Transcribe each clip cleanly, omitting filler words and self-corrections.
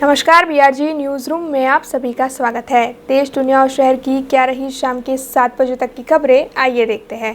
नमस्कार, BRG news room में आप सभी का स्वागत है। देश, दुनिया और शहर की क्या रही शाम के 7 बजे तक की खबरें, आइए देखते हैं।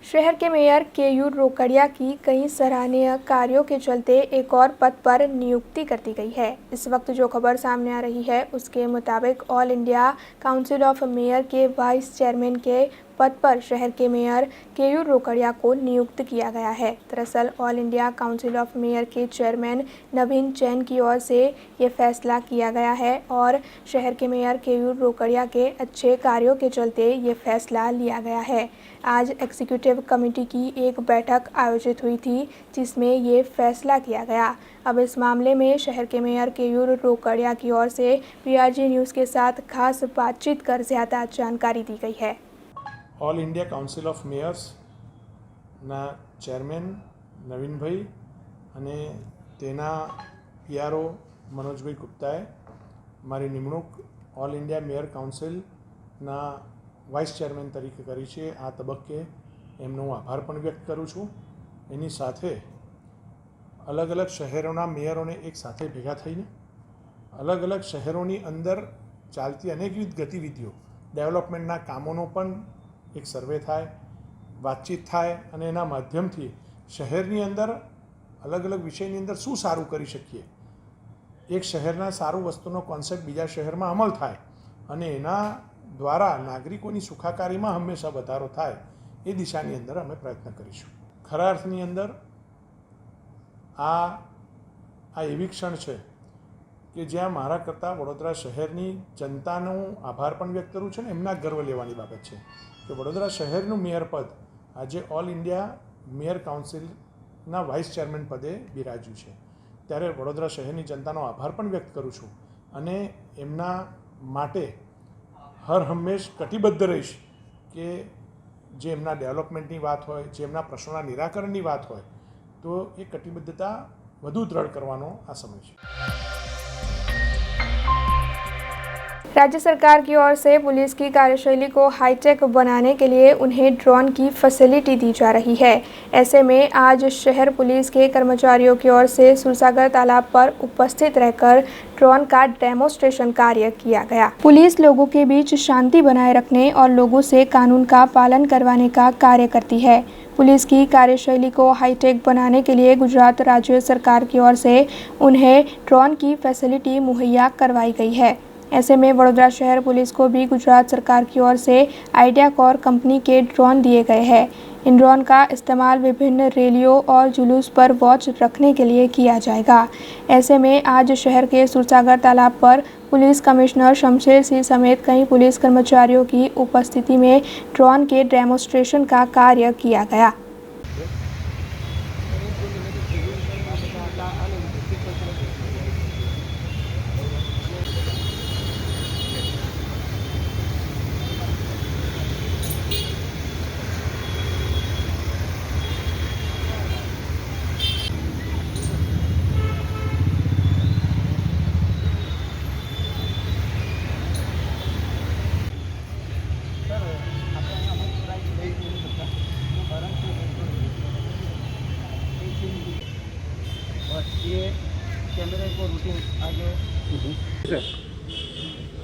शहर के मेयर केयूर रोकड़िया की कई सराहनीय कार्यों के चलते एक और पद पर नियुक्ति कर दी गई है। इस वक्त जो खबर सामने आ रही है उसके मुताबिक all India Council of mayor के वाइस चेयरमैन के पद पर शहर के मेयर केयूर रोकड़िया को नियुक्त किया गया है। दरअसल all India Council of mayor के चेयरमैन नवीन जैन की ओर से ये फैसला किया गया है और शहर के मेयर केयूर रोकड़िया के अच्छे कार्यों के चलते ये फैसला लिया गया है। आज एग्जीक्यूटिव कमेटी की एक बैठक आयोजित हुई थी जिसमें ये फैसला किया गया। अब इस मामले में शहर के मेयर केयूर रोकड़िया की ओर से बीआरजी न्यूज़ के साथ खास बातचीत कर ज़्यादा जानकारी दी गई है। All India Council of Mayors ना चेरमेन नवीन भाई अने तेना पीआरओ मनोज भाई गुप्ताए मारी निमणूक ऑल इंडिया मेयर काउंसिल ना वाइस चेरमेन तरीके करी छे। आ तबक्के एमनो आभार पण व्यक्त करूँ छूँ। एनी साथे अलग अलग शहरों मेयरों ने एक साथे भेगा थईने अलग अलग शहरों अंदर चालती अनेकविध गतिविधिओ डेवलपमेंटना कामों पण एक सर्वे थाय, बातचीत थाय अने एना माध्यमथी शहरनी अंदर अलग अलग विषयनी अंदर शुं सारूं करी शकीए, एक शहरना सारू वस्तुनो कॉन्सेप्ट बीजा शहरमां अमल थाय अने एना द्वारा नागरिकोनी सुखाकारीमां हमेशा वधारो थाय ए दिशानी अंदर अमे प्रयत्न करीशुं। खरा अर्थनी अंदर आ एवी क्षण छे कि ज्यां मारा करता वडोदरा शहरनी जनतानो आभार पण व्यक्त करूँ छुं। एमना गर्व लेवानी बाबत छे कि वडोदरा शहरનું મેયર પદ આજે ઓલ ઇન્ડિયા મેયર કાઉન્સિલના વાઇસ ચેરમેન પદે બિરાજ્યું છે। ત્યારે વડોદરા શહેરની જનતાનો આભાર પણ વ્યક્ત કરું છું અને એમના માટે હર હંમેશ કટિબદ્ધ રહીશ કે જે એમના ડેવલપમેન્ટની વાત હોય, જે એમના પ્રશ્નોના નિરાકરણની વાત હોય તો એ કટિબદ્ધતા વધુ દૃઢ કરવાનો આ સમય છે। राज्य सरकार की ओर से पुलिस की कार्यशैली को हाईटेक बनाने के लिए उन्हें ड्रोन की फैसिलिटी दी जा रही है। ऐसे में आज शहर पुलिस के कर्मचारियों की ओर से सूरसागर तालाब पर उपस्थित रहकर ड्रोन का डेमोस्ट्रेशन कार्य किया गया। पुलिस लोगों के बीच शांति बनाए रखने और लोगों से कानून का पालन करवाने का कार्य करती है। पुलिस की कार्यशैली को हाईटेक बनाने के लिए गुजरात राज्य सरकार की ओर से उन्हें ड्रोन की फैसिलिटी मुहैया करवाई गई है। ऐसे में वडोदरा शहर पुलिस को भी गुजरात सरकार की ओर से आइडिया कोर कंपनी के ड्रोन दिए गए हैं। इन ड्रोन का इस्तेमाल विभिन्न रैलियों और जुलूस पर वॉच रखने के लिए किया जाएगा। ऐसे में आज शहर के सूरसागर तालाब पर पुलिस कमिश्नर शमशेर सिंह समेत कई पुलिस कर्मचारियों की उपस्थिति में ड्रोन के डेमोस्ट्रेशन का कार्य किया गया।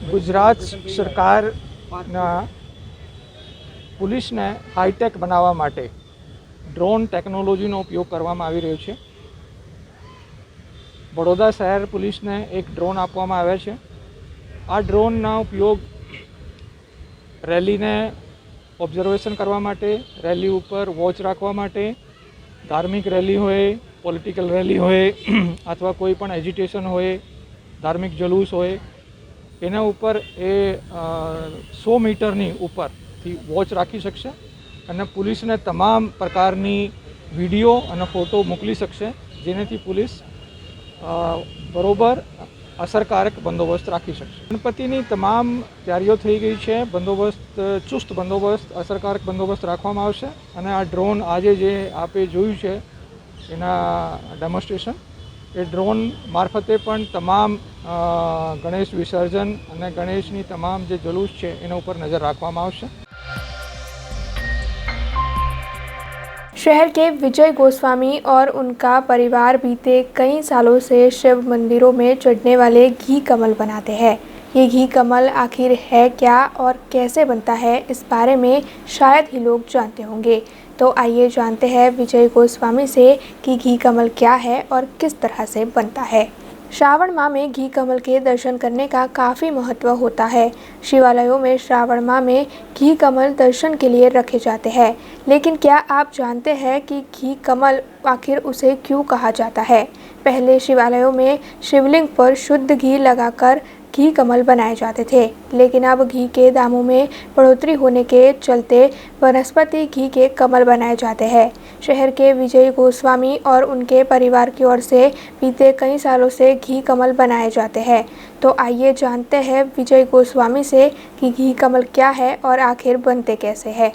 गुजरात सरकार पुलिस ने हाईटेक बनावा माटे ड्रोन टेक्नोलॉजी नो उपयोग करवामां आवी रह्यो छे। बड़ोदा शहर पुलिस ने एक ड्रोन आपवामां आव्या छे। आ ड्रोन ना उपयोग रैली ने ऑब्जर्वेशन करवा माटे, रैली ऊपर वॉच राखवा माटे, धार्मिक रैली होय, पॉलिटिकल रैली होय अथवा कोई पण एजिटेशन होय, धार्मिक जुलूस होय एना ऊपर ए 100 मीटरनी ऊपर थी वॉच राखी शकशे अने पुलिस ने तमाम प्रकारनी विडियो अने फोटो मोकली शकशे जेनेथी पुलिस बरोबर असरकारक बंदोबस्त राखी शकशे। गणपतिनी तमाम तैयारीओ थई गई छे। बंदोबस्त चुस्त बंदोबस्त असरकारक बंदोबस्त राखवामां आवशे अने आ ड्रोन आजे जे आपे जोयुं छे एना डेमोस्ट्रेशन ए ड्रोन मार्फते पण तमाम गणेश विसर्जन अने गणेशनी तमाम जे जुलूस छे एना उपर नजर राखवामां आवशे। शहर के विजय गोस्वामी और उनका परिवार बीते कई सालों से शिव मंदिरों में चढ़ने वाले घी कमल बनाते हैं। ये घी कमल आखिर है क्या और कैसे बनता है, इस बारे में शायद ही लोग जानते होंगे। तो आइए जानते हैं विजय गोस्वामी से कि घी कमल क्या है और किस तरह से बनता है। श्रावण माह में घी कमल के दर्शन करने का काफ़ी महत्व होता है। शिवालयों में श्रावण माह में घी कमल दर्शन के लिए रखे जाते हैं। लेकिन क्या आप जानते हैं कि घी कमल आखिर उसे क्यों कहा जाता है? पहले शिवालयों में शिवलिंग पर शुद्ध घी लगाकर घी कमल बनाए जाते थे, लेकिन अब घी के दामों में बढ़ोतरी होने के चलते वनस्पति घी के कमल बनाए जाते हैं। शहर के विजय गोस्वामी और उनके परिवार की ओर से बीते कई सालों से घी कमल बनाए जाते हैं। तो आइए जानते हैं विजय गोस्वामी से कि घी कमल क्या है और आखिर बनते कैसे हैं।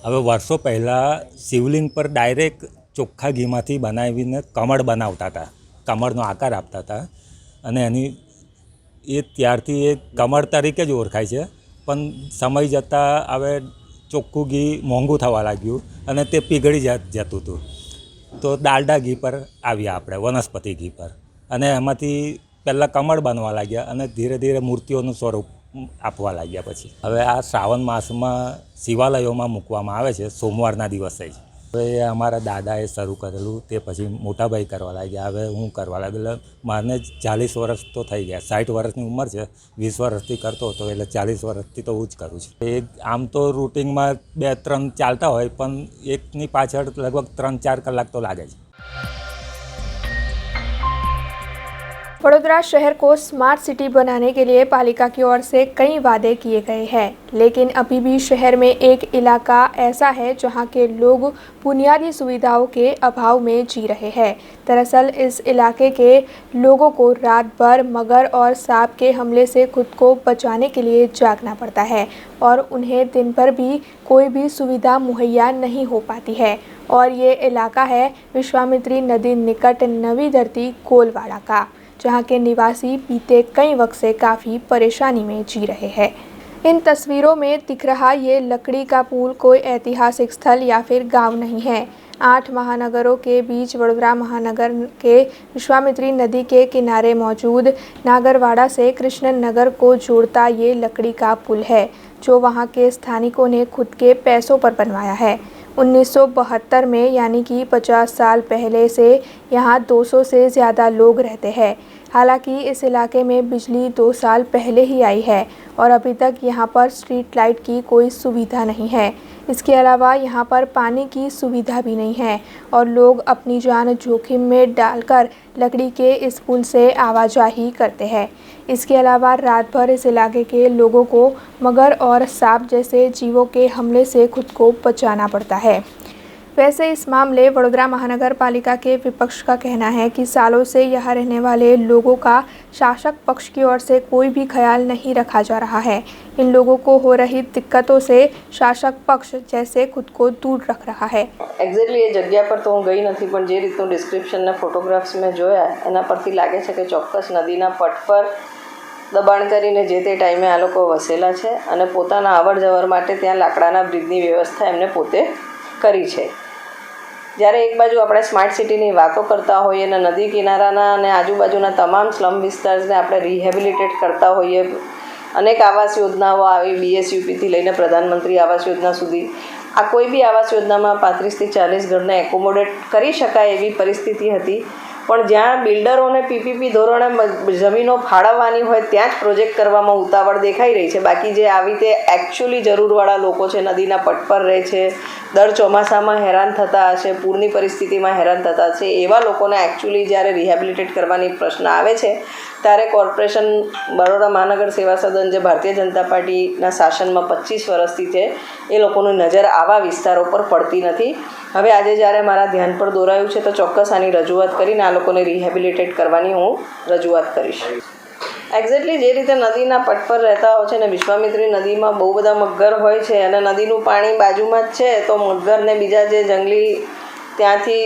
હવે વર્ષો પહેલાં શિવલિંગ પર ડાયરેક્ટ ચોખ્ખા ઘીમાંથી બનાવીને કમળ બનાવતા હતા, કમળનો આકાર આપતા હતા અને એની એ ત્યારથી એ કમળ તરીકે જ ઓળખાય છે. પણ સમય જતાં હવે ચોખ્ખું ઘી મોંઘું થવા લાગ્યું અને તે પીગળી જતું હતું. તો ડાલડા ઘી પર આવ્યા આપણે, વનસ્પતિ ઘી પર, અને એમાંથી પહેલાં કમળ બનવા લાગ્યા અને ધીરે ધીરે મૂર્તિઓનું સ્વરૂપ આપવા લાગ્યા. પછી હવે આ શ્રાવણ માસમાં શિવાલયોમાં મૂકવામાં આવે છે સોમવારના દિવસે જ. હવે એ અમારા દાદાએ શરૂ કરેલું, તે પછી મોટાભાઈ કરવા લાગ્યા, હવે હું કરવા લાગ્યો. મને 40 વર્ષ તો થઈ ગયા, 60 વર્ષની ઉંમર છે, 20 વર્ષથી કરતો હતો, એટલે 40 વર્ષથી તો હું જ કરું છું. આમ તો રૂટિનમાં 2-3 ચાલતા હોય, પણ એકની પાછળ લગભગ 3-4 કલાક તો લાગે છે. वडोदरा शहर को स्मार्ट सिटी बनाने के लिए पालिका की ओर से कई वादे किए गए हैं, लेकिन अभी भी शहर में एक इलाका ऐसा है जहां के लोग बुनियादी सुविधाओं के अभाव में जी रहे हैं। दरअसल इस इलाके के लोगों को रात भर मगर और सांप के हमले से खुद को बचाने के लिए जागना पड़ता है और उन्हें दिन भर भी कोई भी सुविधा मुहैया नहीं हो पाती है। और ये इलाका है विश्वामित्री नदी निकट नवी धरती कोलवाड़ा का, जहां के निवासी बीते कई वक्त से काफ़ी परेशानी में जी रहे हैं। इन तस्वीरों में दिख रहा ये लकड़ी का पुल कोई ऐतिहासिक स्थल या फिर गांव नहीं है। 8 महानगरों के बीच वडोदरा महानगर के विश्वामित्री नदी के किनारे मौजूद नागरवाड़ा से कृष्ण नगर को जोड़ता ये लकड़ी का पुल है, जो वहां के स्थानिकों ने खुद के पैसों पर बनवाया है। 1972 में, यानी कि 50 साल पहले से यहाँ 200 से ज़्यादा लोग रहते हैं। हालांकि इस इलाके में बिजली 2 साल पहले ही आई है और अभी तक यहाँ पर स्ट्रीट लाइट की कोई सुविधा नहीं है। इसके अलावा यहाँ पर पानी की सुविधा भी नहीं है और लोग अपनी जान जोखिम में डालकर लकड़ी के इस पुल से आवाजाही करते हैं। इसके अलावा रात भर इस इलाके के लोगों को मगर और सांप जैसे जीवों के हमले से खुद को बचाना पड़ता है। वैसे इस मामले वडोदरा महानगर पालिका के विपक्ष का कहना है कि सालों से यहाँ रहने वाले लोगों का शासक पक्ष की ओर से कोई भी ख्याल नहीं रखा जा रहा है। इन लोगों को हो रही दिक्कतों से शासक पक्ष जैसे खुद को दूर रख रहा है। एक्जेक्टली ये जगह पर तो हूँ गई नहीं, पण जे रीतनु डिस्क्रिप्शन ने फोटोग्राफ्स में जोया एना परथी लागे छे के चोक्कस नदीना पट पर दबाण करीने जे ते टाइमे आ लोको वसेला छे अने पोताना अवर जवर माटे त्यां लाकडाना ब्रिजनी व्यवस्था एमने पोते करी छे। જ્યારે એક બાજુ આપણે સ્માર્ટ સિટીની વાતો કરતા હોઈએ અને નદી કિનારાના અને આજુબાજુના તમામ સ્લમ વિસ્તારને આપણે રિહેબિલિટેટ કરતા હોઈએ, અનેક આવાસ યોજનાઓ આવી BSUPથી લઈને પ્રધાનમંત્રી આવાસ યોજના સુધી, આ કોઈ બી આવાસ યોજનામાં 35 થી 40 ઘરને એકોમોડેટ કરી શકાય એવી પરિસ્થિતિ હતી। પણ જ્યાં બિલ્ડરોને PPP ધોરણે જમીનો ફાળવવાની હોય ત્યાં જ પ્રોજેક્ટ કરવામાં ઉતાવળ દેખાઈ રહી છે। બાકી જે આવી રીતે એકચ્યુઅલી જરૂરવાળા લોકો છે, નદીના પટ પર રહે છે, દર ચોમાસામાં હેરાન થતા હશે, પૂરની પરિસ્થિતિમાં હેરાન થતા હશે, એવા લોકોને એકચ્યુઅલી જ્યારે રિહેબિલિટેટ કરવાની પ્રશ્ન આવે છે ત્યારે કોર્પોરેશન બરોડા મહાનગર સેવા સદન જે ભારતીય જનતા પાર્ટીના શાસનમાં 25 વર્ષથી છે એ લોકોની નજર આવા વિસ્તારો પર પડતી નથી। હવે આજે જ્યારે મારા ધ્યાન પર દોરાયું છે તો ચોક્કસ આની રજૂઆત કરીને આ લોકોને રિહેબિલિટેટ કરવાની હું રજૂઆત કરીશ। एक्जेक्टली जे रीते नदीना पट पर रहता हो छे ने विश्वामित्री नदी में बहु बधा मगर होय छे अने नदीनुं पाणी बाजुमां ज छे, तो मगर ने बीजा जे जंगली त्यांथी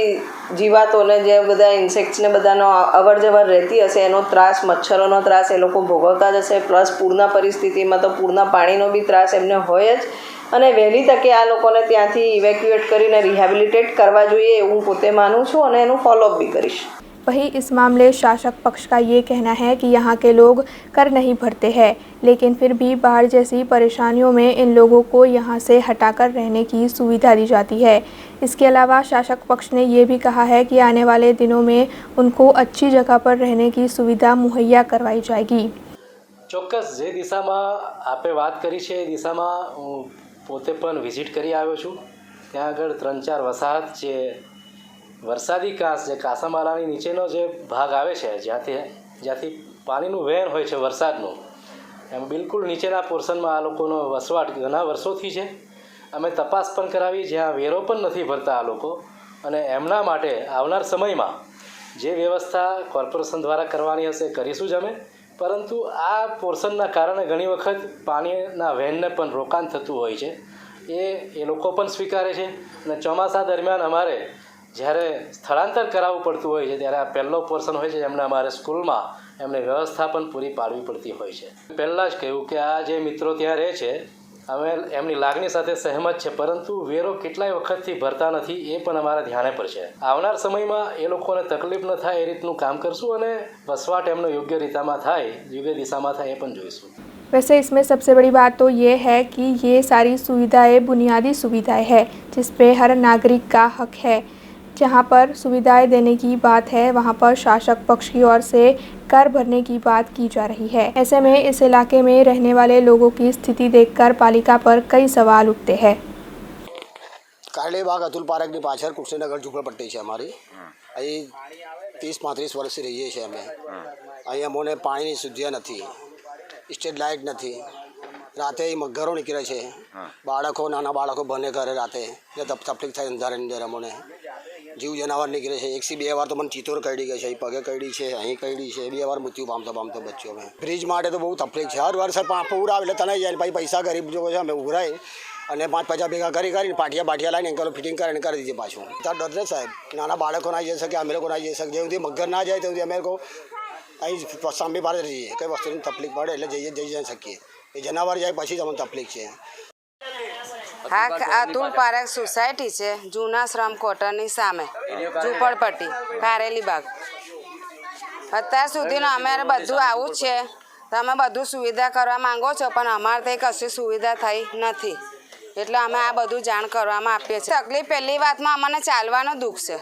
जीवातोने जे बधा इन्सेक्ट्स ने बधानो अवर जवर रहती हशे एनो त्रास, मच्छरोनो त्रास ए लोको भोगवता ज हशे। प्लस पूरना परिस्थितिमां तो पूरना पाणीनो बी त्रास एमने होय ज। અને વહેલી તકે આ લોકોને ત્યાંથી ઇવેક્યુએટ કરીને રિહેબિલિટેટ કરવા જોઈએ એવું હું પોતે માનું છું અને એનું ફોલોઅપ બી કરીશ। वहीं इस मामले शासक पक्ष का ये कहना है कि यहाँ के लोग कर नहीं भरते हैं, लेकिन फिर भी बाढ़ जैसी परेशानियों में इन लोगों को यहाँ से हटाकर रहने की सुविधा दी जाती है। इसके अलावा शासक पक्ष ने ये भी कहा है कि आने वाले दिनों में उनको अच्छी जगह पर रहने की सुविधा मुहैया करवाई जाएगी। ચોક્કસ જે દિશામાં આપે વાત કરી છે એ દિશામાં હું પોતે પણ વિઝિટ કરી આવ્યો છું। ત્યાં આગળ 3-4 વસાહત જે વરસાદી કાંસ જે કાસામાલાની નીચેનો જે ભાગ આવે છે જ્યાંથી પાણીનું વહેણ હોય છે વરસાદનું, એમ બિલકુલ નીચેના પોર્શનમાં આ લોકોનો વસવાટ ઘણા વર્ષોથી છે। અમે તપાસ પણ કરાવી, જ્યાં વેરો પણ નથી ભરતા આ લોકો, અને એમના માટે આવનાર સમયમાં જે વ્યવસ્થા કોર્પોરેશન દ્વારા કરવાની હશે કરીશું જ અમે। પરંતુ આ પોર્શનના કારણે ઘણી વખત પાણીના વહેણને પણ રોકાણ થતું હોય છે, એ લોકો પણ સ્વીકારે છે। અને ચોમાસા દરમિયાન અમારે જ્યારે સ્થળાંતર કરાવવું પડતું હોય છે ત્યારે આ પહેલો પોર્શન હોય છે એમને અમારે સ્કૂલમાં એમને વ્યવસ્થા પણ પૂરી પાડવી પડતી હોય છે। પહેલાં જ કહ્યું કે આ જે મિત્રો ત્યાં રહે છે અમે એમની લાગણી સાથે સહેમત છે, પરંતુ વેરો કેટલાય વખતથી ભરતા નથી એ પણ અમારા ધ્યાને પર છે। આવનાર સમયમાં એ લોકોને તકલીફ ન થાય એ રીતનું કામ કરશું અને વસવાટ એમનો યોગ્ય રીતમાં થાય, યોગ્ય દિશામાં થાય એ પણ જોઈશું। वैसे इसमें सबसे बड़ी बात तो ये है कि ये सारी सुविधाएं बुनियादी सुविधाएं हैं जिस पे हर नागरिक का हक है। जहाँ पर सुविधाएं देने की बात है वहाँ पर शासक पक्ष की ओर से कर भरने की बात की जा रही है। ऐसे में इस इलाके में रहने वाले लोगों की स्थिति देखकर पालिका पर कई सवाल उठते हैं। કારેલીબાગ અતુલ પાર્કની પાછળ કુશનગર ઝૂંપડપટ્ટી છે અમારી। અહીં 30-35 વર્ષથી રહીએ છીએ અમે। અહીં અમને પાણીની સુવિધા નથી, સ્ટ્રીટ લાઇટ નથી, રાતે મગરો નીકળે છે, બાળકો નાના બાળકો બને ઘરે રાતે એટલે તકલીફ થાય અંધારાની અંદર અમને। જીવ જનાવર નીકળે છે, 1 થી 2 વાર તો મને ચિત્તોર કરડી ગઈ છે, અહીં પગે કરડી છે, અહીં કરડી છે, 2 વાર મૃત્યુ પામતો બચ્યો મેં। બ્રિજ માટે તો બહુ તકલીફ છે, હર વર્ષે પૂર આવે એટલે તણાઈ જાય, પછી પૈસા ગરીબ જો છે અમે ઉઘરાય અને 5 પૈસા ભેગા કરીને પાટિયા લાવીને અંકલો ફિટિંગ કરીને કરી દીધી પાછું। ત્યાં ડર છે સાહેબ, નાના બાળકો ના જઈ શકે, અમે લોકો ના જઈ શકે, જેવું મગર ના જાય તેવું અમે લોકો અહીં સાંભળી બહાર જઈએ, કઈ વસ્તુની તકલીફ પડે એટલે જઈ શકીએ, એ જનાવર જાય પછી જ અમને તકલીફ છે। આ અતુલ પાર્ક સોસાયટી છે, જૂના શ્રમ ક્વાર્ટરની સામે ઝૂંપડપટ્ટી કારેલીબાગ। અત્યાર સુધીનું અમારે બધું આવું જ છે, તમે બધું સુવિધા કરવા માંગો છો પણ અમારે ત્યાં કશી સુવિધા થઈ નથી, એટલે અમે આ બધું જાણ કરવામાં આપીએ છીએ। તકલીફ પહેલી વાતમાં અમને ચાલવાનો દુઃખ છે,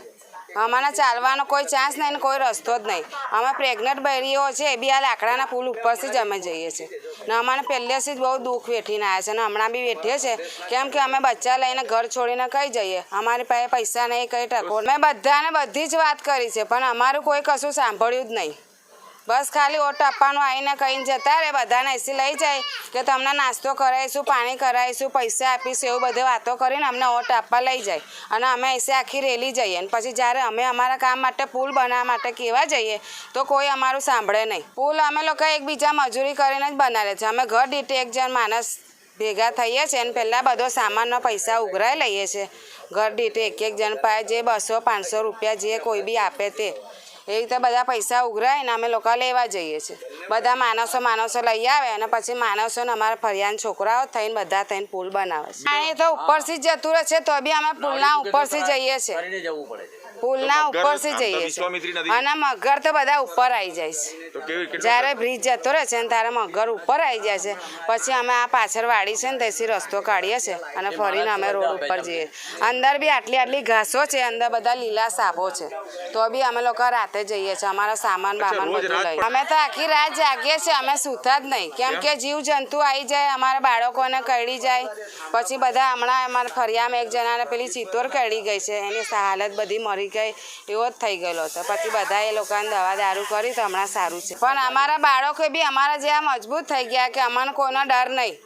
અમારે ચાલવાનો કોઈ ચાન્સ નહીં ને કોઈ રસ્તો જ નહીં। અમે પ્રેગ્નન્ટ બૈરીઓ છે એ બી આ લાકડાના પુલ ઉપરથી જ અમે જઈએ છીએ ને અમને પહેલેથી જ બહુ દુઃખ વેઠીને આવ્યા છે ને હમણાં બી વેઠીએ છે, કેમ કે અમે બચ્ચા લઈને ઘર છોડીને કઈ જઈએ, અમારી પાસે પૈસા નહીં, કઈ ટકો। મેં બધાને બધી જ વાત કરી છે પણ અમારું કોઈ કશું સાંભળ્યું જ નહીં। બસ ખાલી ઓટ આપવાનું આવીને કહીને જતા રહે, બધાને એસી લઈ જાય કે તમને નાસ્તો કરાવીશું, પાણી કરાવીશું, પૈસા આપીશું, એવું બધી વાતો કરીને અમને ઓટ આપવા લઈ જાય અને અમે એસી આખી રેલી જઈએ અને પછી જ્યારે અમે અમારા કામ માટે પુલ બનાવવા માટે કહેવા જઈએ તો કોઈ અમારું સાંભળે નહીં। પુલ અમે લોકો એકબીજા મજૂરી કરીને જ બનાવીએ છીએ, અમે ઘર દીઠ 1 જણ માણસ ભેગા થઈએ છીએ અને પહેલાં બધો સામાનનો પૈસા ઉઘરાઈ લઈએ છીએ, ઘર દીઠ 1 જણ પાસે જે 200-500 રૂપિયા જે કોઈ બી આપે તે એ રીતે બધા પૈસા ઉઘરાઈને અમે લોકો લેવા જઈએ છીએ। બધા માણસો લઈ આવે અને પછી માણસોને અમારા ફરિયાદ છોકરાઓ થઈને બધા થઈને પુલ બનાવે છે। પાણી તો ઉપરથી જ જતું રહે છે તો બી અમે પુલના ઉપરથી જઈએ છીએ, પુલના ઉપરથી જઈએ છીએ અને મગર તો બધા ઉપર આવી જાય છે। જ્યારે બ્રિજ જતો રહે છે ને ત્યારે મગર ઉપર આવી જાય છે, પછી અમે આ પાછળ વાડી છે ને ત્યાંથી રસ્તો કાઢીએ છીએ અને ફરીને અમે રોડ ઉપર જઈએ। અંદર બી આટલી ઘાસો છે, અંદર બધા લીલા સાપો છે, તો બી અમે લોકો રાતે જઈએ છીએ, અમારો સામાન બામાન બધું લઈ। અમે તો આખી રાત જાગીએ છીએ, અમે સૂતા જ નહીં, કેમ કે જીવ જંતુ આવી જાય, અમારા બાળકોને કરડી જાય, પછી બધા હમણાં અમારા ફરિયામાં 1 જણાને પેલી ચિત્તોર કરડી ગઈ છે, એની હાલત બધી મરી ગઈ, એવો જ થઈ ગયેલો હતો, પછી બધા એ લોકોને દવા દારૂ કરી તો હમણાં સારું છે। પણ અમારા બાળકો બી અમારા જેવા મજબૂત થઈ ગયા કે અમને કોઈનો ડર નહીં,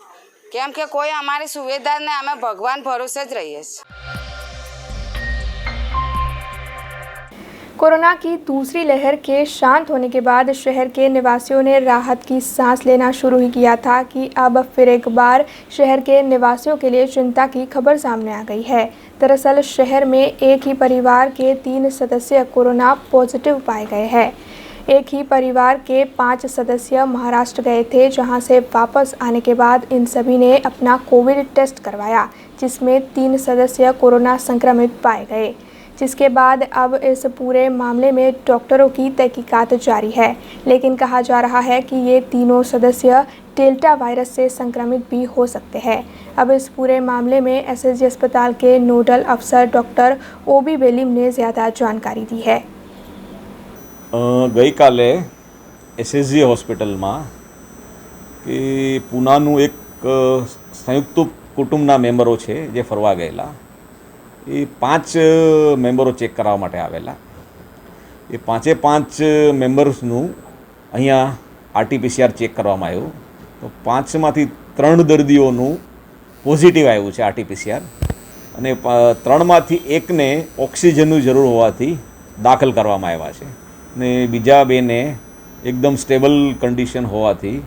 કેમ કે કોઈ અમારી સુવિધા જ નહીં, અમે ભગવાન ભરોસે જ રહીએ છીએ। कोरोना की दूसरी लहर के शांत होने के बाद शहर के निवासियों ने राहत की सांस लेना शुरू ही किया था कि अब फिर एक बार शहर के निवासियों के लिए चिंता की खबर सामने आ गई है। दरअसल शहर में एक ही परिवार के 3 सदस्य कोरोना पॉजिटिव पाए गए हैं। एक ही परिवार के 5 सदस्य महाराष्ट्र गए थे, जहां से वापस आने के बाद इन सभी ने अपना कोविड टेस्ट करवाया, जिसमें 3 सदस्य कोरोना संक्रमित पाए गए, जिसके बाद अब इस पूरे मामले में डॉक्टरों की तहकीकात जारी है। लेकिन कहा जा रहा है कि ये तीनों सदस्य डेल्टा वायरस से संक्रमित भी हो सकते हैं। अब इस पूरे मामले में एसएसजी अस्पताल के नोडल अफसर डॉक्टर ओबी बेलिम ने ज़्यादा जानकारी दी है। गई काले एसएसजी હોસ્પિટલમાં કે પૂનાનું એક સંયુક્ત કુટુંબના મેમ્બરો છે જે ફરવા ગયેલા, એ 5 મેમ્બરો ચેક કરાવવા માટે આવેલા। એ 5 મેમ્બર્સનું અહીંયા આરટીપીસીઆર ચેક કરવામાં આવ્યું, તો 5માંથી 3 દર્દીઓનું પોઝિટિવ આવ્યું છે આરટીપીસીઆર, અને 3માંથી 1ને ઓક્સિજનની જરૂર હોવાથી દાખલ કરવામાં આવ્યા છે, ને બીજા 2ને એકદમ સ્ટેબલ કન્ડિશન હોવાથી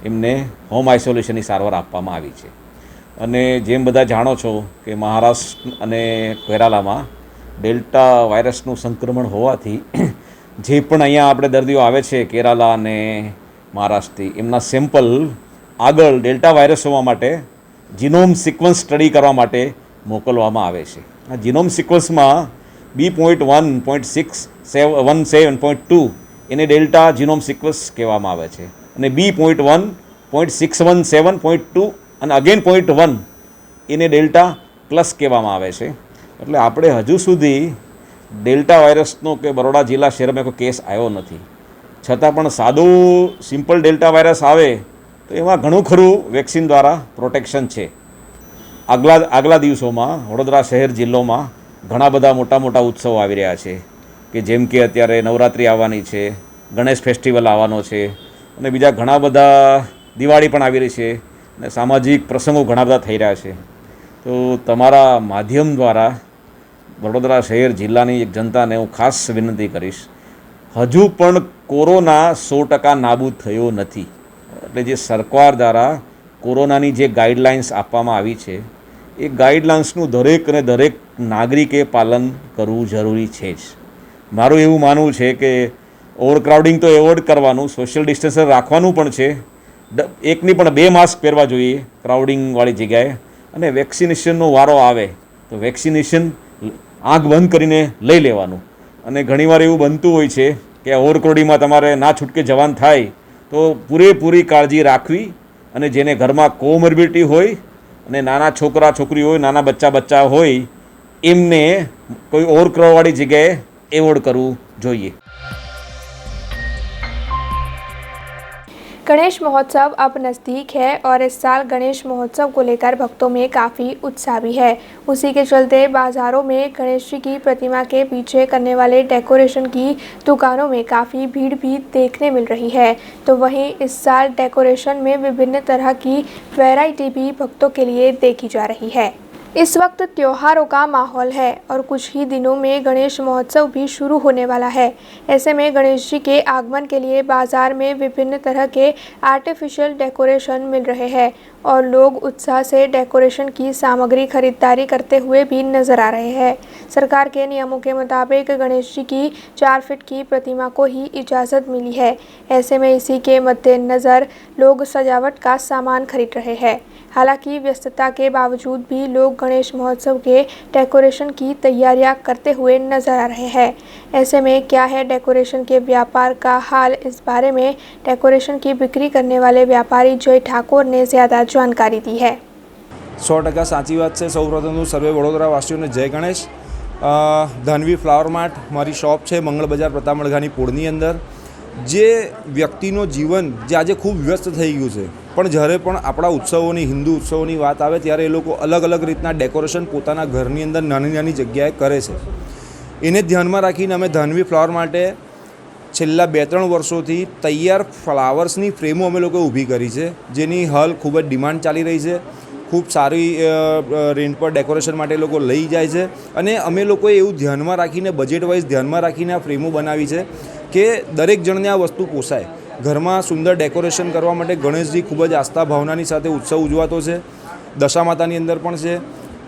એમને હોમ આઇસોલેશનની સારવાર આપવામાં આવી છે। અને જેમ બધા જાણો છો કે મહારાષ્ટ્ર અને કેરાલામાં ડેલ્ટા વાયરસનું સંક્રમણ હોવાથી જે પણ અહીંયા આપણે દર્દીઓ આવે છે કેરાલા અને મહારાષ્ટ્રથી, એમના સેમ્પલ આગળ ડેલ્ટા વાયરસ હોવા માટે જીનોમ સિક્વન્સ સ્ટડી કરવા માટે મોકલવામાં આવે છે। આ જીનોમ સિક્વન્સમાં B.1.617.2 એને ડેલ્ટા જીનોમ સિક્વન્સ કહેવામાં આવે છે, અને B.1.617.2 અને અગેન 0.1 એને ડેલ્ટા પ્લસ કહેવામાં આવે છે। એટલે આપણે હજુ સુધી ડેલ્ટા વાયરસનો કે બરોડા જિલ્લા શહેરમાં કોઈ કેસ આવ્યો નથી, છતાં પણ સાદો સિમ્પલ ડેલ્ટા વાયરસ આવે તો એમાં ઘણું ખરું વેક્સિન દ્વારા પ્રોટેક્શન છે। આગલા દિવસોમાં વડોદરા શહેર જિલ્લોમાં ઘણા બધા મોટા મોટા ઉત્સવો આવી રહ્યા છે, કે જેમ કે અત્યારે નવરાત્રિ આવવાની છે, ગણેશ ફેસ્ટિવલ આવવાનો છે, અને બીજા ઘણા બધા દિવાળી પણ આવી રહી છે, અને સામાજિક પ્રસંગો ઘણા બધા થઈ રહ્યા છે। તો તમારા માધ્યમ દ્વારા વડોદરા શહેર જિલ્લાની એક જનતાને હું ખાસ વિનંતી કરીશ, હજુ પણ કોરોના 100% નાબૂદ થયો નથી। એટલે જે સરકાર દ્વારા કોરોનાની જે ગાઈડલાઇન્સ આપવામાં આવી છે, એ ગાઈડલાઇન્સનું દરેક અને દરેક નાગરિકે પાલન કરવું જરૂરી છે જ। મારું એવું માનવું છે કે ઓવરક્રાઉડિંગ તો એવોર્ડ કરવાનું, સોશિયલ ડિસ્ટન્સ રાખવાનું પણ છે, એકની પણ 2 માસ્ક પહેરવા જોઈએ ક્રાઉડિંગવાળી જગ્યાએ, અને વેક્સિનેશનનો વારો આવે તો વેક્સિનેશન આંખ બંધ કરીને લઈ લેવાનું। અને ઘણીવાર એવું બનતું હોય છે કે ઓવરક્રાઉડિંગમાં તમારે ના છૂટકે જવાન થાય તો પૂરેપૂરી કાળજી રાખવી, અને જેને ઘરમાં કોમોર્બિડિટી હોય અને નાના છોકરા છોકરી હોય, નાના બચ્ચા હોય, એમને કોઈ ઓવરક્રાઉડવાળી જગ્યાએ એવોર્ડ કરવું જોઈએ। गणेश महोत्सव अब नज़दीक है और इस साल गणेश महोत्सव को लेकर भक्तों में काफ़ी उत्साह भी है। उसी के चलते बाज़ारों में गणेश जी की प्रतिमा के पीछे करने वाले डेकोरेशन की दुकानों में काफ़ी भीड़ भी देखने मिल रही है। तो वहीं इस साल डेकोरेशन में विभिन्न तरह की वैरायटी भी भक्तों के लिए देखी जा रही है। इस वक्त त्योहारों का माहौल है और कुछ ही दिनों में गणेश महोत्सव भी शुरू होने वाला है। ऐसे में गणेश जी के आगमन के लिए बाजार में विभिन्न तरह के आर्टिफिशियल डेकोरेशन मिल रहे हैं और लोग उत्साह से डेकोरेशन की सामग्री खरीदारी करते हुए भी नजर आ रहे हैं। सरकार के नियमों के मुताबिक गणेश जी की 4 फीट की प्रतिमा को ही इजाज़त मिली है। ऐसे में इसी के मद्देनज़र लोग सजावट का सामान खरीद रहे हैं। हालांकि व्यस्तता के बावजूद भी लोग गणेश महोत्सव के डेकोरेशन की तैयारियां करते हुए नजर आ रहे हैं। ऐसे में क्या है डेकोरेशन के व्यापार का हाल, इस बारे में डेकोरेशन की बिक्री करने वाले व्यापारी जय ठाकुर ने ज़्यादा जानकारी दी है। 100% साची बात है। सौप्रथम तो सर्वे वडोदरावासीओं ने जय गणेश। धनवी फ्लावर मार्ट मारी शॉप है, मंगल बजार प्रताप मळघानी पोळनी अंदर। જે વ્યક્તિનો જીવન જે આજે ખૂબ વ્યસ્ત થઈ ગયું છે, પણ જ્યારે પણ આપણા ઉત્સવોની, હિન્દુ ઉત્સવોની વાત આવે ત્યારે એ લોકો અલગ અલગ રીતના ડેકોરેશન પોતાના ઘરની અંદર નાની નાની જગ્યાએ કરે છે। એને ધ્યાનમાં રાખીને અમે ધાનવી ફ્લાવર માટે છેલ્લા 2-3 વર્ષોથી તૈયાર ફ્લાવર્સની ફ્રેમો અમે લોકો ઊભી કરી છે, જેની હાલ ખૂબ જ ડિમાન્ડ ચાલી રહી છે। ખૂબ સારી રેન્જ પર ડેકોરેશન માટે લોકો લઈ જાય છે, અને અમે લોકોએ એવું ધ્યાનમાં રાખીને, બજેટ વાઇઝ ધ્યાનમાં રાખીને આ ફ્રેમો બનાવી છે કે દરેક જણને આ વસ્તુ પોસાય। ઘરમાં સુંદર ડેકોરેશન કરવા માટે ગણેશજી ખૂબ જ આસ્થા ભાવનાની સાથે ઉત્સવ ઉજવાતો છે। દશા માતાની અંદર પણ છે।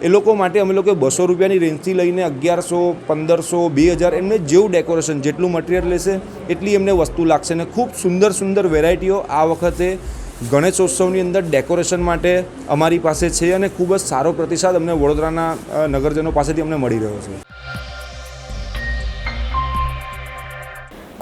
એ લોકો માટે અમે લોકો 200 રૂપિયાની રેન્જથી લઈને 1100, 1500, 2000 એમને જેવું ડેકોરેશન જેટલું મટીરિયલ લેશે એટલી એમને વસ્તુ લાગશે. અને ખૂબ સુંદર સુંદર વેરાયટીઓ આ વખતે ગણેશોત્સવની અંદર ડેકોરેશન માટે અમારી પાસે છે અને ખૂબ જ સારો પ્રતિસાદ અમને વડોદરાના નગરજનો પાસેથી અમને મળી રહ્યો છે.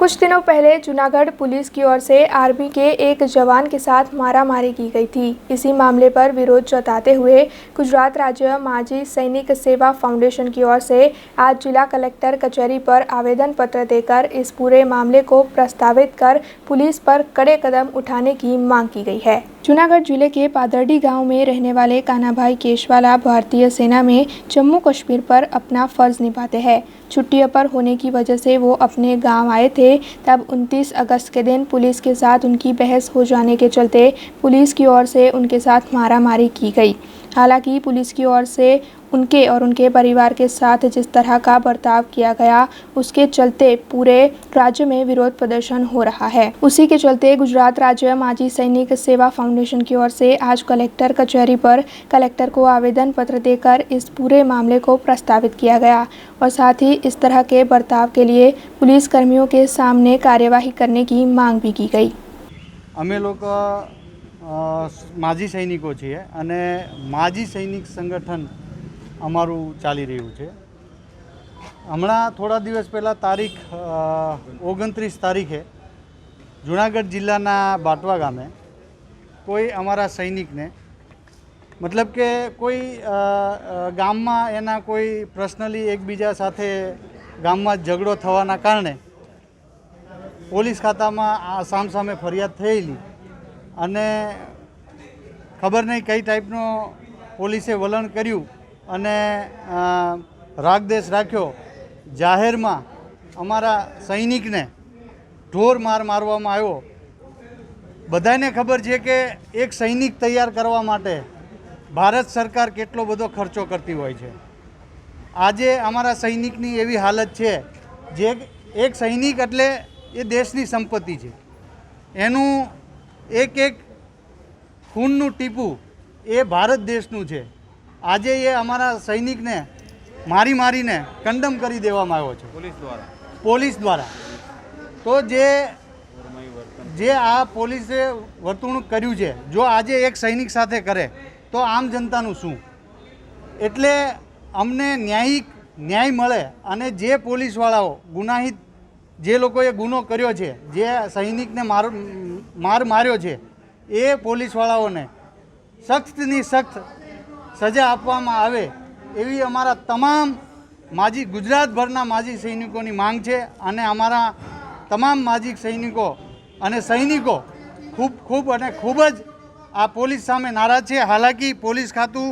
कुछ दिनों पहले जूनागढ़ पुलिस की ओर से आर्मी के एक जवान के साथ मारामारी की गई थी। इसी मामले पर विरोध जताते हुए गुजरात राज्य माजी सैनिक सेवा फाउंडेशन की ओर से आज जिला कलेक्टर कचहरी पर आवेदन पत्र देकर इस पूरे मामले को प्रस्तावित कर पुलिस पर कड़े कदम उठाने की मांग की गई है। जूनागढ़ जिले के पादरडी गांव में रहने वाले कानाभाई केशवाला भारतीय सेना में जम्मू कश्मीर पर अपना फर्ज निभाते हैं। छुट्टियों पर होने की वजह से वो अपने गांव आए थे। तब 29 अगस्त के दिन पुलिस के साथ उनकी बहस हो जाने के चलते पुलिस की ओर से उनके साथ मारामारी की गई। हालांकि पुलिस की ओर से उनके और उनके परिवार के साथ जिस तरह का बर्ताव किया गया उसके चलते पूरे राज्य में विरोध प्रदर्शन हो रहा है। उसी के चलते गुजरात राज्य माजी सैनिक सेवा फाउंडेशन की ओर से आज कलेक्टर कचहरी पर कलेक्टर को आवेदन पत्र देकर इस पूरे मामले को प्रस्तावित किया गया और साथ ही इस तरह के बर्ताव के लिए पुलिस कर्मियों के सामने कार्यवाही करने की मांग भी की गई। અમે લોકો માજી સૈનિકો છીએ અને માજી સૈનિક સંગઠન અમારું ચાલી રહ્યું છે. હમણાં થોડા દિવસ પહેલાં તારીખ 29 તારીખે જૂનાગઢ જિલ્લાના બાટવા ગામે કોઈ અમારા સૈનિકને મતલબ કે કોઈ ગામમાં એના કોઈ પર્સનલી એકબીજા સાથે ગામમાં ઝઘડો થવાના કારણે પોલીસ ખાતામાં સામસામે ફરિયાદ થયેલી અને ખબર નહીં કઈ ટાઈપનો પોલીસે વલણ કર્યું અને રાગદેશ રાખ્યો. જાહેરમાં અમારા સૈનિકને ઢોર મારવામાં આવ્યો. બધાને ખબર છે કે એક સૈનિક તૈયાર કરવા માટે ભારત સરકાર કેટલો બધો ખર્ચો કરતી હોય છે. આજે અમારા સૈનિકની એવી હાલત છે જે એક સૈનિક એટલે એ દેશની સંપત્તિ છે. એનું એક એક ખૂનનું ટીપું એ ભારત દેશનું છે. આજે એ અમારા સૈનિકને મારીને કંડમ કરી દેવામાં આવ્યો છે પોલીસ દ્વારા. તો જે આ પોલીસે વર્તણૂક કર્યું છે જો આજે એક સૈનિક સાથે કરે તો આમ જનતાનું શું? એટલે અમને ન્યાય મળે અને જે પોલીસવાળાઓ ગુનાહિત જે લોકોએ ગુનો કર્યો છે જે સૈનિકને માર્યો છે એ પોલીસવાળાઓને સખ્તની સખ્ત સજા આપવામાં આવે એવી અમારા તમામ ગુજરાતભરના માજી સૈનિકોની માંગ છે. અને અમારા તમામ માજી સૈનિકો અને સૈનિકો ખૂબ જ આ પોલીસ સામે નારાજ છે. હાલાકી પોલીસ ખાતું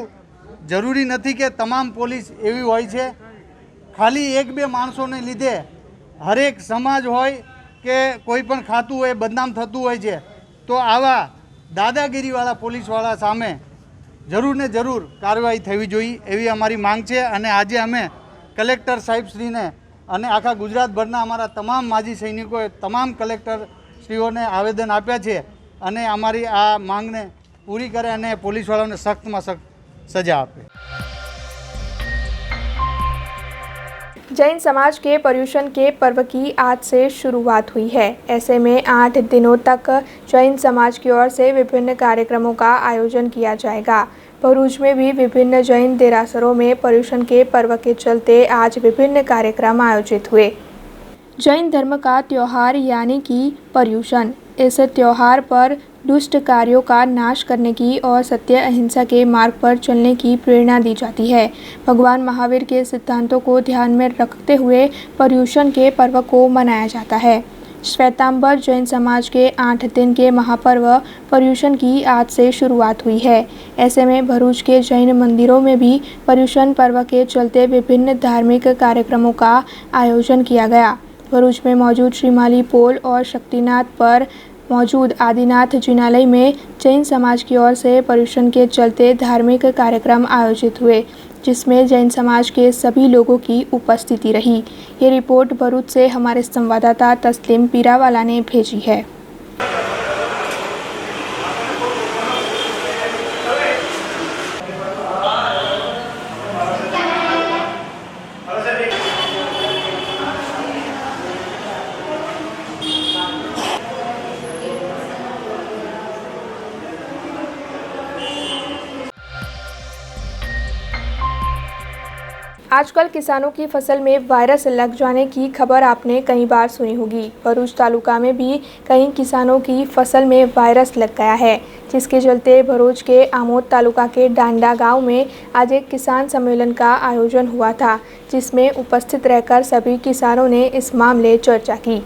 જરૂરી નથી કે તમામ પોલીસ એવી હોય છે. ખાલી 1-2 માણસોને લીધે હરેક સમાજ હોય કે કોઈ પણ ખાતું હોય બદનામ થતું હોય છે. તો આવા દાદાગીરીવાળા પોલીસવાળા સામે જરૂર ને જરૂર કાર્યવાહી થવી જોઈએ એવી અમારી માંગ છે. અને આજે અમે કલેક્ટર સાહેબશ્રીને અને આખા ગુજરાતભરના અમારા તમામ માજી સૈનિકોએ તમામ કલેક્ટરશ્રીઓને આવેદન આપ્યા છે અને અમારી આ માંગને પૂરી કરે અને પોલીસવાળાઓને સખ્તમાં સખ્ત સજા આપે. जैन समाज के पर्युषण के पर्व की आज से शुरुआत हुई है। ऐसे में 8 दिनों तक जैन समाज की ओर से विभिन्न कार्यक्रमों का आयोजन किया जाएगा। भरूच में भी विभिन्न जैन देरासरों में पर्युषण के पर्व के चलते आज विभिन्न कार्यक्रम आयोजित हुए। जैन धर्म का त्यौहार यानी कि पर्युषण, इस त्यौहार पर दुष्ट कार्यों का नाश करने की और सत्य अहिंसा के मार्ग पर चलने की प्रेरणा दी जाती है। भगवान महावीर के सिद्धांतों को ध्यान में रखते हुए पर्युषण के पर्व को मनाया जाता है। श्वेतांबर जैन समाज के 8 दिन के महापर्व पर्युषण की आज से शुरुआत हुई है। ऐसे में भरूच के जैन मंदिरों में भी पर्युषण पर्व के चलते विभिन्न धार्मिक कार्यक्रमों का आयोजन किया गया। भरूच में मौजूद श्रीमाली पोल और शक्तिनाथ पर मौजूद आदिनाथ जिनालय में जैन समाज की ओर से पर्युषण के चलते धार्मिक कार्यक्रम आयोजित हुए, जिसमें जैन समाज के सभी लोगों की उपस्थिति रही। ये रिपोर्ट भरूच से हमारे संवाददाता तस्लीम पीरावाला ने भेजी है। आजकल किसानों की फसल में वायरस लग जाने की खबर आपने कई बार सुनी होगी। भरूच तालुका में भी कई किसानों की फसल में वायरस लग गया है, जिसके चलते भरूच के आमोद तालुका के डांडा गांव में आज एक किसान सम्मेलन का आयोजन हुआ था, जिसमें उपस्थित रहकर सभी किसानों ने इस मामले चर्चा की।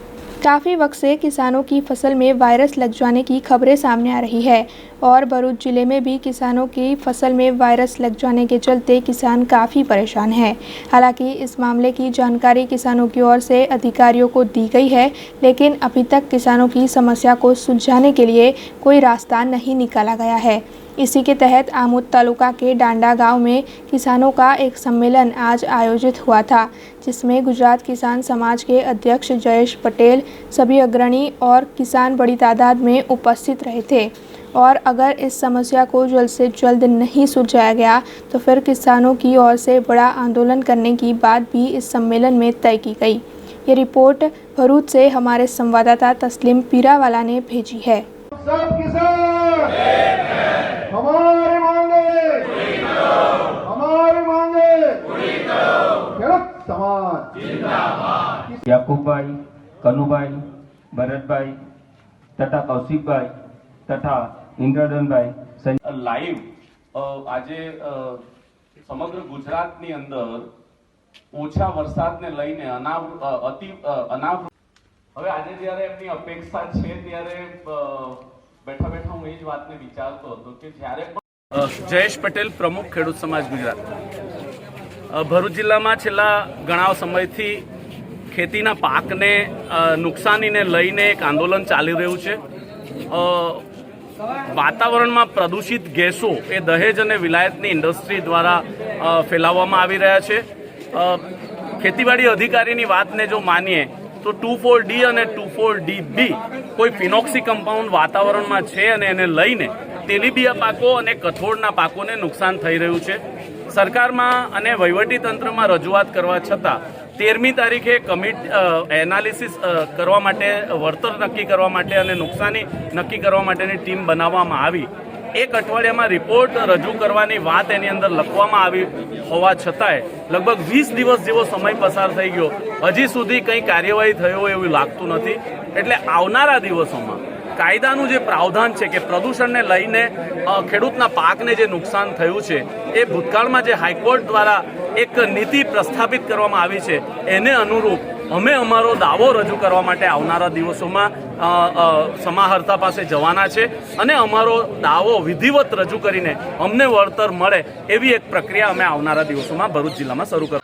काफ़ी वक्त से किसानों की फसल में वायरस लग जाने की खबरें सामने आ रही है और भरूच जिले में भी किसानों की फसल में वायरस लग जाने के चलते किसान काफ़ी परेशान हैं। हालांकि इस मामले की जानकारी किसानों की ओर से अधिकारियों को दी गई है, लेकिन अभी तक किसानों की समस्या को सुलझाने के लिए कोई रास्ता नहीं निकाला गया है। इसी के तहत आमोद तालुका के डांडा गांव में किसानों का एक सम्मेलन आज आयोजित हुआ था, जिसमें गुजरात किसान समाज के अध्यक्ष जयेश पटेल, सभी अग्रणी और किसान बड़ी तादाद में उपस्थित रहे थे। और अगर इस समस्या को जल्द से जल्द नहीं सुलझाया गया तो फिर किसानों की ओर से बड़ा आंदोलन करने की बात भी इस सम्मेलन में तय की गई। ये रिपोर्ट भरूच से हमारे संवाददाता तस्लीम पीरावाला ने भेजी है। सब किसान हमारी मांगे खेडूत समाज जिंदाबाद। याकूबभाई, कनुभाई, भरतभाई तथा कौशिकभाई तथा इंद्रधनभाई લાઈવ આજે સમગ્ર ગુજરાતની અંદર ઓછા વરસાદને લઈને અનાવ હવે આજે જ્યારે એમની અપેક્ષા છે ત્યારે બેઠા બેઠા હું એ જ વાતને વિચારતો હતો કે જ્યારે જયેશ પટેલ પ્રમુખ ખેડૂત સમાજ ગુજરાત ભરૂચ જિલ્લામાં છેલ્લા ઘણા સમયથી ખેતીના પાકને નુકસાનીને લઈને એક આંદોલન ચાલી રહ્યું છે। વાતાવરણમાં પ્રદૂષિત ગેસો એ દહેજ અને વિલાયતની ઇન્ડસ્ટ્રી દ્વારા ફેલાવવામાં આવી રહ્યા છે। ખેતીવાડી અધિકારીની વાતને જો માનીએ તો 2,4-D અને 2,4-DB કોઈ ફિનોક્સી કમ્પાઉન્ડ વાતાવરણમાં છે અને એને લઈને તેલીબિયા પાકો અને કઠોળના પાકોને નુકસાન થઈ રહ્યું છે। સરકારમાં અને વહીવટીતંત્રમાં રજૂઆત કરવા છતાં 13મી તારીખે એનાલિસિસ કરવા માટે, વળતર નક્કી કરવા માટે અને નુકસાની નક્કી કરવા માટેની ટીમ બનાવવામાં આવી। એક અઠવાડિયામાં રિપોર્ટ રજૂ કરવાની વાત એની અંદર લખવામાં આવી હોવા છતાંય લગભગ 20 દિવસ જેવો સમય પસાર થઈ ગયો, હજી સુધી કંઈ કાર્યવાહી થયો એવું લાગતું નથી। એટલે આવનારા દિવસોમાં કાયદાનું જે પ્રાવધાન છે કે પ્રદૂષણને લઈને ખેડૂતના પાકને જે નુકસાન થયું છે એ ભૂતકાળમાં જે હાઈકોર્ટ દ્વારા એક નીતિ પ્રસ્થાપિત કરવામાં આવી છે એને અનુરૂપ અમે અમારો દાવો રજૂ કરવા માટે આવનારા દિવસોમાં સમાહર્તા પાસે જવાના છે અને અમારો દાવો વિધિવત રજૂ કરીને અમને વળતર મળે એવી એક પ્રક્રિયા અમે આવનારા દિવસોમાં ભરૂચ જિલ્લામાં શરૂ કરી।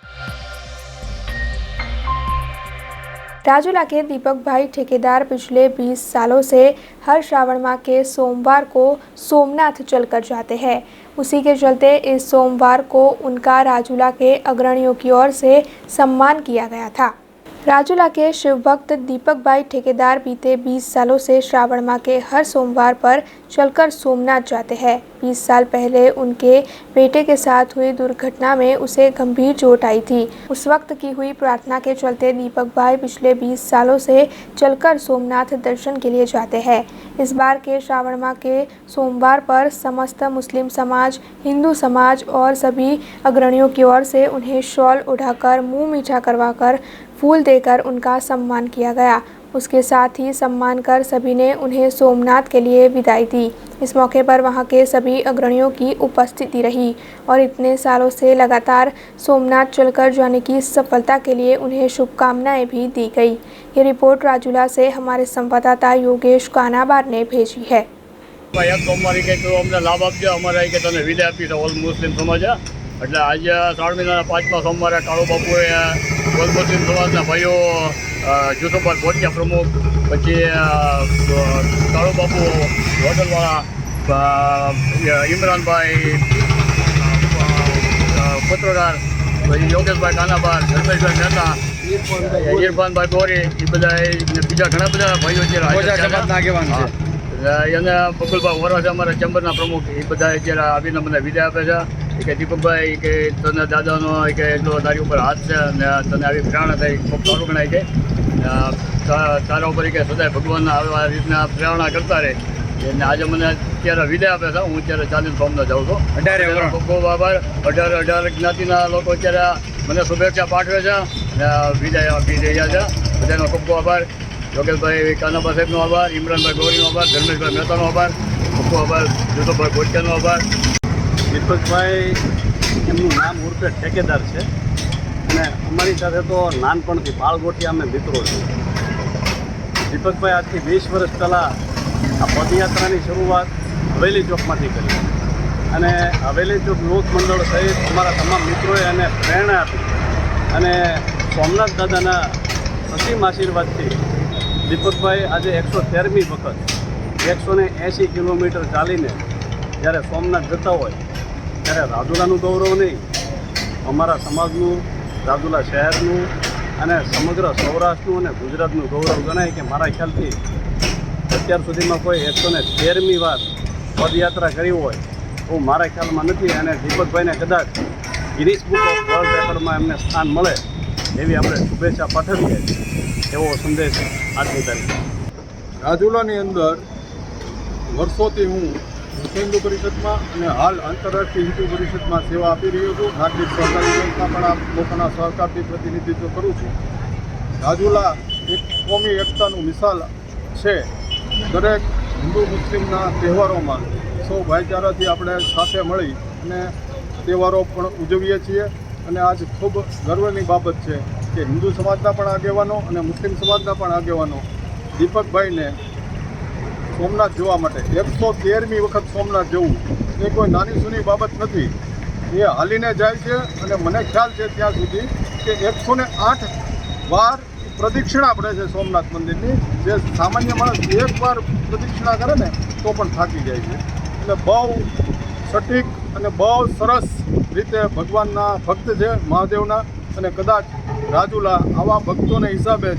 राजूला के दीपक भाई ठेकेदार पिछले 20 सालों से हर श्रावण माह के सोमवार को सोमनाथ चलकर जाते हैं। उसी के चलते इस सोमवार को उनका राजूला के अग्रणियों की ओर से सम्मान किया गया था। राजूला के शिवभक्त दीपक भाई ठेकेदार बीते 20 सालों से श्रावण माह के हर सोमवार पर चलकर सोमनाथ जाते हैं। 20 साल पहले उनके बेटे के साथ हुई दुर्घटना में उसे गंभीर चोट आई थी। उस वक्त की हुई प्रार्थना के चलते दीपक भाई पिछले 20 सालों से चलकर सोमनाथ दर्शन के लिए जाते हैं। इस बार के श्रावण माह के सोमवार पर समस्त मुस्लिम समाज, हिंदू समाज और सभी अग्रणियों की ओर से उन्हें शॉल उठाकर, मुँह मीठा करवाकर, फूल देकर उनका सम्मान किया गया। उसके साथ ही सम्मान कर सभी ने उन्हें सोमनाथ के लिए विदाई दी। इस मौके पर वहां के सभी अग्रणियों की उपस्थिति रही और इतने सालों से लगातार सोमनाथ चलकर जाने की सफलता के लिए उन्हें शुभकामनाएं भी दी गई। ये रिपोर्ट राजूला से हमारे संवाददाता योगेश कानाबार ने भेजी है। लाभ आपजो अमरा तने विदाय आपी ऑल मुस्लिम समाज એટલે આજે શ્રાવણ મહિનાના 5મા સોમવારે કાળુ બાપુએ ઓલ મુસ્લિમ સમાજના ભાઈઓ જુસુફર ભોટિયા પ્રમુખ, પછી કાળુ બાપુ હોટલવાળા ઇમરાનભાઈ પત્રકાર, પછી યોગેશભાઈ કાનાબાર, ધર્મેશભાઈ મહેતા, ઇરફાનભાઈ ગોરી, એ બધા બીજા ઘણા બધા ભાઈઓ છે અને બકુલભાઈ વોરા અમારા ચેમ્બરના પ્રમુખ, એ બધા અત્યારે આવીને મને વિદાય આપે છે કે દીપકભાઈ કે તને દાદાનો કે એટલો તારી ઉપર હાથ છે અને તને આવી પ્રેરણા થઈ, ખૂબ સારું ગણાય કે તારા ઉપર કે સદાય ભગવાનના આ રીતના પ્રેરણા કરતા રહે। અને આજે મને અત્યારે વિદાય આપે છે, હું અત્યારે ચાલીને સોમનાથ જાઉં છું। ખૂબ ખૂબ આભાર। 18 જ્ઞાતિના લોકો અત્યારે મને શુભેચ્છા પાઠવે છે અને વિજય આપી રહ્યા છે. બધાનો ખૂબ ખૂબ આભાર. યોગેશભાઈ કાનાબા સાહેબનો આભાર, ઇમરાનભાઈ ગોરીનો આભાર, ધર્મેશભાઈ મહેતાનો આભાર, ખૂબ ખૂબ આભાર, જુસુભાઈ ગોટકાનો આભાર. દીપકભાઈ એમનું નામ ઉર્ફે ઠેકેદાર છે અને અમારી સાથે તો નાનપણથી બાળગોઠિયા અમે મિત્રો છીએ. દીપકભાઈ આજથી 20 વર્ષ પહેલાં આ પદયાત્રાની શરૂઆત હવેલી ચોકમાંથી કરી અને હવેલી ચોક યુવક મંડળ સહિત અમારા તમામ મિત્રોએ એને પ્રેરણા આપી અને સોમનાથ દાદાના અસીમ આશીર્વાદથી દીપકભાઈ આજે 113મી વખત 180 કિલોમીટર ચાલીને જ્યારે સોમનાથ જતા હોય ત્યારે રાજુલાનું ગૌરવ નહીં, અમારા સમાજનું, રાજુલા શહેરનું અને સમગ્ર સૌરાષ્ટ્રનું અને ગુજરાતનું ગૌરવ ગણાય કે મારા ખ્યાલથી અત્યાર સુધીમાં કોઈ 113મી વાર પદયાત્રા કરી હોય એવું મારા ખ્યાલમાં નથી અને દીપકભાઈને કદાચ ગિનિસ બુક ઓફ વર્લ્ડ રેકોર્ડમાં એમને સ્થાન મળે એવી આપણે શુભેચ્છા પાઠવીએ એવો સંદેશ આજની તારીખે. રાજુલાની અંદર વર્ષોથી હું વિશ્વ હિન્દુ પરિષદમાં અને હાલ આંતરરાષ્ટ્રીય હિન્દુ પરિષદમાં સેવા આપી રહ્યો છું. નાગરિક સહકારી બેંકમાં પણ આ લોકોના સહકારથી પ્રતિનિધિત્વ કરું છું. રાજુલા એક કોમી એકતાનું મિસાલ છે. દરેક હિન્દુ મુસ્લિમના તહેવારોમાં સૌ ભાઈચારાથી આપણે સાથે મળી અને તહેવારો પણ ઉજવીએ છીએ અને આજ ખૂબ ગર્વની બાબત છે કે હિન્દુ સમાજના પણ આગેવાનો અને મુસ્લિમ સમાજના પણ આગેવાનો દીપકભાઈને સોમનાથ જોવા માટે 113મી વખત સોમનાથ જવું એ કોઈ નાની સૂની બાબત નથી. એ હાલીને જાય છે અને મને ખ્યાલ છે ત્યાં સુધી કે 108 વાર પ્રદક્ષિણા પડે છે સોમનાથ મંદિરની, જે સામાન્ય માણસ એક વાર પ્રદક્ષિણા કરે ને તો પણ થાકી જાય છે. એટલે બહુ સટીક અને બહુ સરસ રીતે ભગવાનના ભક્ત છે મહાદેવના અને કદાચ રાજુલા આવા ભક્તોને હિસાબે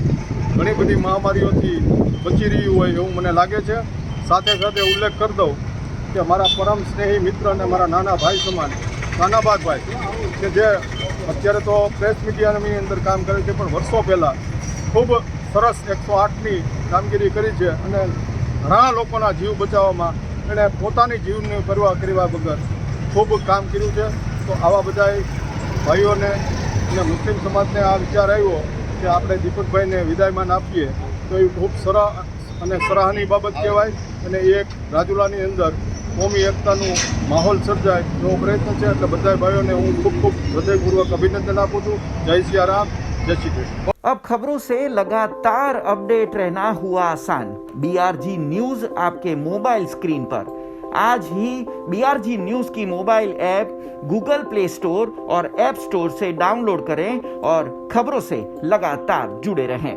ઘણી બધી મહામારીઓથી બચી રહ્યું હોય એવું મને લાગે છે. સાથે સાથે ઉલ્લેખ કરી દઉં કે મારા પરમ સ્નેહી મિત્ર અને મારા નાના ભાઈ સમાન કાનાબાભાઈ કે જે અત્યારે તો પ્રેસ મીડિયાની અંદર કામ કરે છે પણ વર્ષો પહેલાં ખૂબ સરસ 108ની કામગીરી કરી છે અને ઘણા લોકોના જીવ બચાવવામાં એણે પોતાની જીવની પરવા કરવા વગર ખૂબ કામ કર્યું છે. તો આવા બધા ભાઈઓને અને મુસ્લિમ સમાજને આ વિચાર આવ્યો કે આપણે દીપકભાઈને વિદાયમાન આપીએ તો એ ખૂબ સરસ અને સરાહની બાબત કહેવાય અને એક રાજુલાની અંદર કોમી એકતાનું માહોલ સર્જાય એવો પ્રયત્ન છે. એટલે બધા ભાઈઓને હું ખૂબ ખૂબ હૃદયપૂર્વક અભિનંદન આપું છું. જય સિયારામ, जय श्री कृष्ण। अब खबरों से लगातार अपडेट रहना हुआ आसान। BRG न्यूज आपके मोबाइल स्क्रीन पर आज ही BRG न्यूज की mobile app Google play store और ऐप स्टोर से डाउनलोड करें और खबरों से लगातार जुड़े रहें।